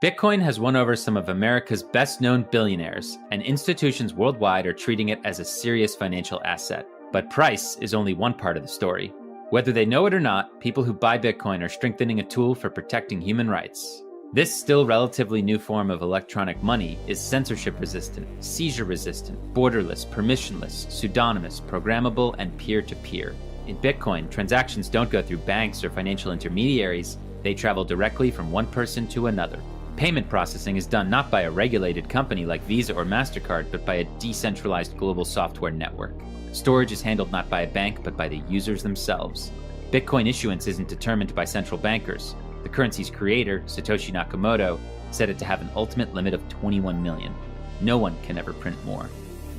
Bitcoin has won over some of America's best-known billionaires, and institutions worldwide are treating it as a serious financial asset. But price is only one part of the story. Whether they know it or not, people who buy Bitcoin are strengthening a tool for protecting human rights. This still relatively new form of electronic money is censorship-resistant, seizure-resistant, borderless, permissionless, pseudonymous, programmable, and peer-to-peer. In Bitcoin, transactions don't go through banks or financial intermediaries. They travel directly from one person to another. Payment processing is done not by a regulated company like Visa or MasterCard, but by a decentralized global software network. Storage is handled not by a bank, but by the users themselves. Bitcoin issuance isn't determined by central bankers. The currency's creator, Satoshi Nakamoto, set it to have an ultimate limit of 21 million. No one can ever print more.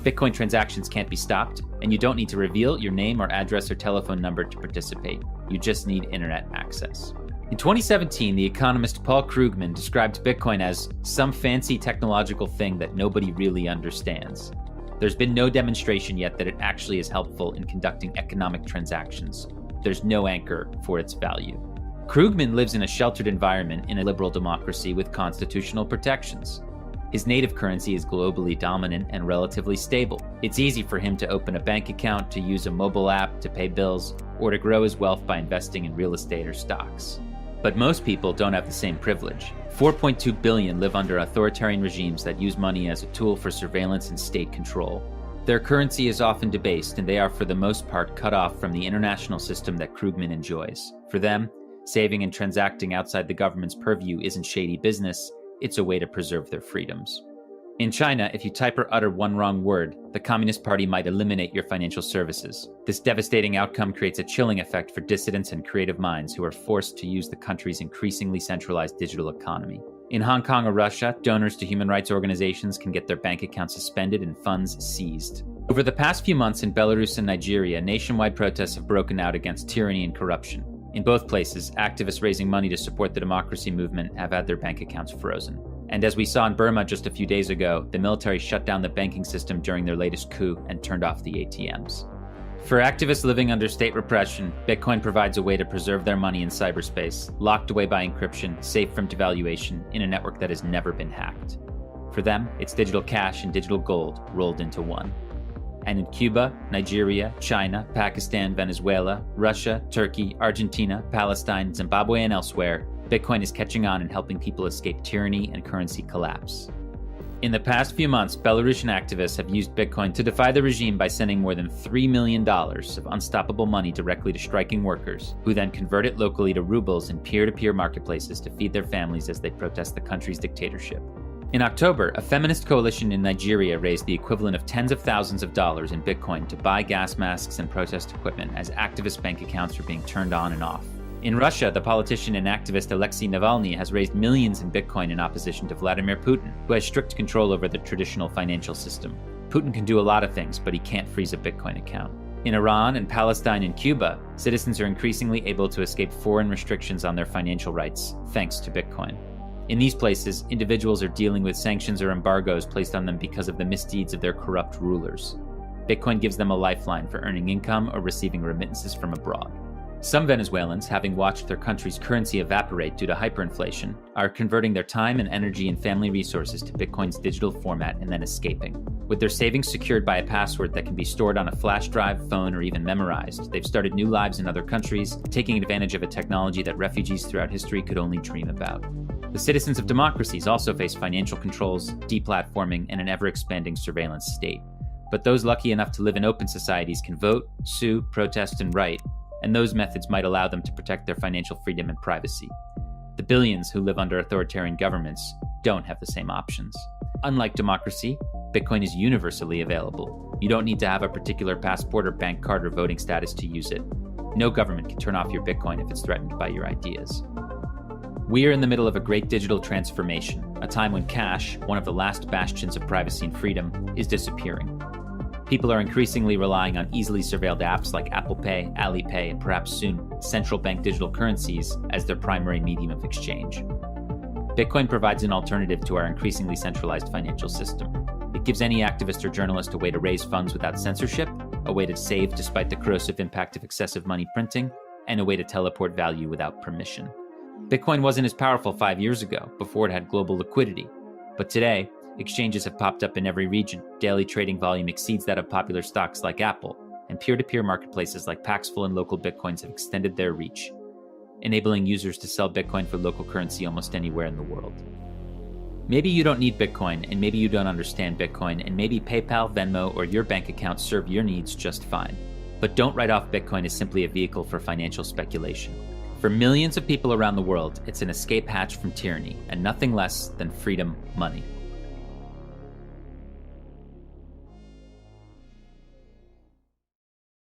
Bitcoin transactions can't be stopped, and you don't need to reveal your name or address or telephone number to participate. You just need internet access. In 2017, the economist Paul Krugman described Bitcoin as some fancy technological thing that nobody really understands. There's been no demonstration yet that it actually is helpful in conducting economic transactions. There's no anchor for its value. Krugman lives in a sheltered environment in a liberal democracy with constitutional protections. His native currency is globally dominant and relatively stable. It's easy for him to open a bank account, to use a mobile app to pay bills, or to grow his wealth by investing in real estate or stocks. But most people don't have the same privilege. 4.2 billion live under authoritarian regimes that use money as a tool for surveillance and state control. Their currency is often debased, and they are for the most part cut off from the international system that Krugman enjoys. For them, saving and transacting outside the government's purview isn't shady business, it's a way to preserve their freedoms. In China, if you type or utter one wrong word, the Communist Party might eliminate your financial services. This devastating outcome creates a chilling effect for dissidents and creative minds who are forced to use the country's increasingly centralized digital economy. In Hong Kong or Russia, donors to human rights organizations can get their bank accounts suspended and funds seized. Over the past few months in Belarus and Nigeria, nationwide protests have broken out against tyranny and corruption. In both places, activists raising money to support the democracy movement have had their bank accounts frozen. And as we saw in Burma just a few days ago, the military shut down the banking system during their latest coup and turned off the ATMs. For activists living under state repression, Bitcoin provides a way to preserve their money in cyberspace, locked away by encryption, safe from devaluation, in a network that has never been hacked. For them, it's digital cash and digital gold rolled into one. And in Cuba, Nigeria, China, Pakistan, Venezuela, Russia, Turkey, Argentina, Palestine, Zimbabwe, and elsewhere, Bitcoin is catching on and helping people escape tyranny and currency collapse. In the past few months, Belarusian activists have used Bitcoin to defy the regime by sending more than $3 million of unstoppable money directly to striking workers, who then convert it locally to rubles in peer-to-peer marketplaces to feed their families as they protest the country's dictatorship. In October, a feminist coalition in Nigeria raised the equivalent of tens of thousands of dollars in Bitcoin to buy gas masks and protest equipment as activist bank accounts were being turned on and off. In Russia, the politician and activist Alexei Navalny has raised millions in Bitcoin in opposition to Vladimir Putin, who has strict control over the traditional financial system. Putin can do a lot of things, but he can't freeze a Bitcoin account. In Iran and Palestine and Cuba, citizens are increasingly able to escape foreign restrictions on their financial rights, thanks to Bitcoin. In these places, individuals are dealing with sanctions or embargoes placed on them because of the misdeeds of their corrupt rulers. Bitcoin gives them a lifeline for earning income or receiving remittances from abroad. Some Venezuelans, having watched their country's currency evaporate due to hyperinflation, are converting their time and energy and family resources to Bitcoin's digital format and then escaping. With their savings secured by a password that can be stored on a flash drive, phone, or even memorized, they've started new lives in other countries, taking advantage of a technology that refugees throughout history could only dream about. The citizens of democracies also face financial controls, deplatforming, and an ever-expanding surveillance state. But those lucky enough to live in open societies can vote, sue, protest, and write, and those methods might allow them to protect their financial freedom and privacy. The billions who live under authoritarian governments don't have the same options. Unlike democracy, Bitcoin is universally available. You don't need to have a particular passport or bank card or voting status to use it. No government can turn off your Bitcoin if it's threatened by your ideas. We are in the middle of a great digital transformation, a time when cash, one of the last bastions of privacy and freedom, is disappearing. People are increasingly relying on easily surveilled apps like Apple Pay, Alipay, and perhaps soon central bank digital currencies as their primary medium of exchange. Bitcoin provides an alternative to our increasingly centralized financial system. It gives any activist or journalist a way to raise funds without censorship, a way to save despite the corrosive impact of excessive money printing, and a way to teleport value without permission. Bitcoin wasn't as powerful 5 years ago, before it had global liquidity. But today, exchanges have popped up in every region. Daily trading volume exceeds that of popular stocks like Apple, and peer-to-peer marketplaces like Paxful and Local Bitcoins have extended their reach, enabling users to sell Bitcoin for local currency almost anywhere in the world. Maybe you don't need Bitcoin, and maybe you don't understand Bitcoin, and maybe PayPal, Venmo, or your bank account serve your needs just fine. But don't write off Bitcoin as simply a vehicle for financial speculation. For millions of people around the world, it's an escape hatch from tyranny, and nothing less than freedom money.